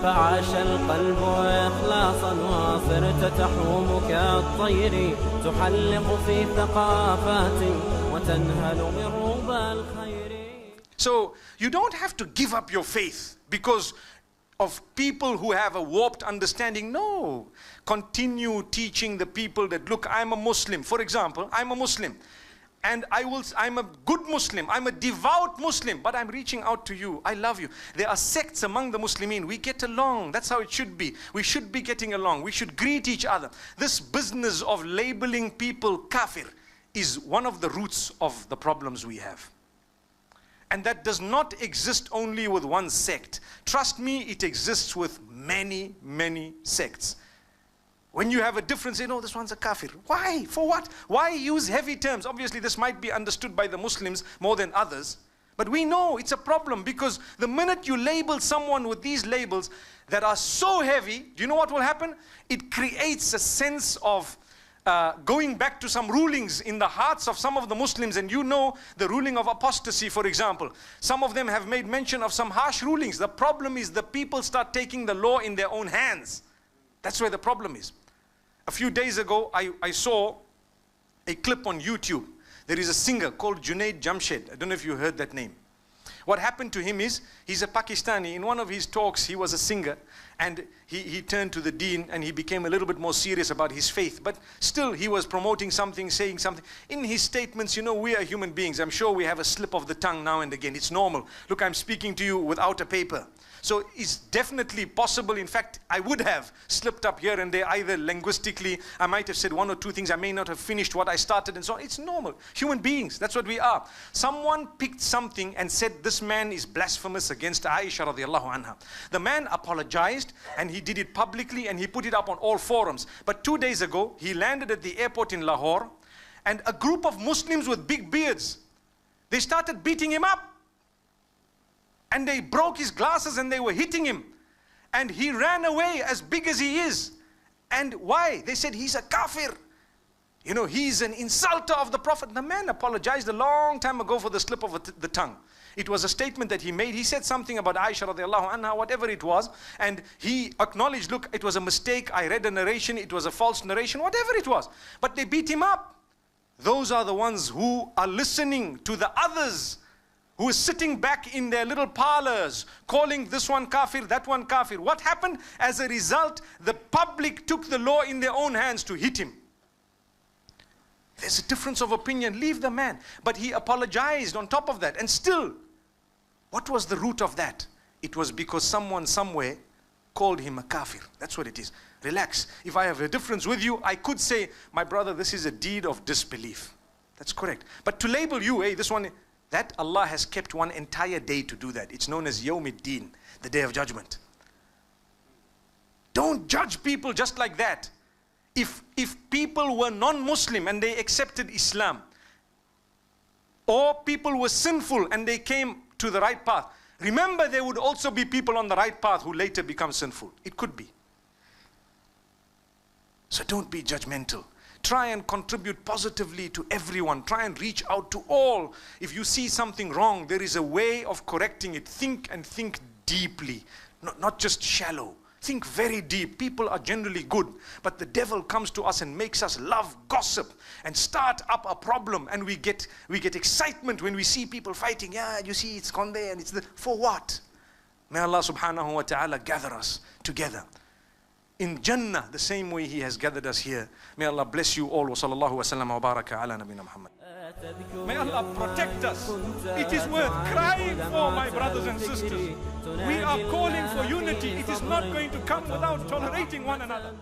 فعاش القلب إخلاصا وصرت تحوم كالطير تحلق في ثقافات وتنهل من ربى الخير. So you don't have to give up your faith because of people who have a warped understanding. No, continue teaching the people that, look, I'm a Muslim. For example, I'm a Muslim and I'm a good Muslim, I'm a devout Muslim, but I'm reaching out to you. I love you. There are sects among the Muslimin. We get along. That's how it should be. We should be getting along. We should greet each other. This business of labeling people kafir is one of the roots of the problems we have. And that does not exist only with one sect. Trust me, it exists with many, many sects. When you have a difference, say, no, this one's a kafir. Why? For what? Why use heavy terms? Obviously, this might be understood by the Muslims more than others. But we know it's a problem because the minute you label someone with these labels that are so heavy, do you know what will happen? It creates a sense of going back to some rulings in the hearts of some of the Muslims. And you know the ruling of apostasy, for example. Some of them have made mention of some harsh rulings. The problem is the people start taking the law in their own hands. That's where the problem is. A few days ago, I saw a clip on YouTube. There is a singer called Junaid Jamshed. I don't know if you heard that name. What happened to him is, he's a Pakistani. In one of his talks, he was a singer. And he turned to the Deen and he became a little bit more serious about his faith. But still, he was promoting something, saying something. In his statements, you know, we are human beings. I'm sure we have a slip of the tongue now and again. It's normal. Look, I'm speaking to you without a paper. So it's definitely possible. In fact, I would have slipped up here and there, either linguistically, I might have said one or two things, I may not have finished what I started and so on. It's normal. Human beings, that's what we are. Someone picked something and said, this man is blasphemous against Aisha radiallahu anha. The man apologized and he did it publicly and he put it up on all forums. But 2 days ago, he landed at the airport in Lahore and a group of Muslims with big beards, they started beating him up. And they broke his glasses and they were hitting him. And he ran away as big as he is. And why? They said he's a kafir. You know, he's an insulter of the Prophet. The man apologized a long time ago for the slip of the tongue. It was a statement that he made. He said something about Aisha radiallahu anha, whatever it was. And he acknowledged, look, it was a mistake. I read a narration. It was a false narration, whatever it was. But they beat him up. Those are the ones who are listening to the others, who is sitting back in their little parlors, calling this one kafir, that one kafir. What happened? As a result, the public took the law in their own hands to hit him. There's a difference of opinion, leave the man. But he apologized on top of that. And still, what was the root of that? It was because someone somewhere called him a kafir. That's what it is. Relax. If I have a difference with you, I could say, my brother, this is a deed of disbelief. That's correct. But to label you, hey, this one, that Allah has kept one entire day to do that. It's known as Deen, the Day of Judgment. Don't judge people just like that. If people were non-Muslim and they accepted Islam, or people were sinful and they came to the right path, remember there would also be people on the right path who later become sinful. It could be. So don't be judgmental. Try and contribute positively to everyone. Try and reach out to all. If you see something wrong, there is a way of correcting it. Think and think deeply, not just shallow. Think very deep. People are generally good, but the devil comes to us and makes us love gossip and start up a problem, and we get excitement when we see people fighting. Yeah, you see, it's gone there and it's the, for what? May Allah subhanahu wa ta'ala gather us together in Jannah the same way He has gathered us here. May Allah bless you all. Wa sallallahu wa sallam wa baraka ala nabina Muhammad. May Allah protect us. It is worth crying for, my brothers and sisters. We are calling for unity. It is not going to come without tolerating one another.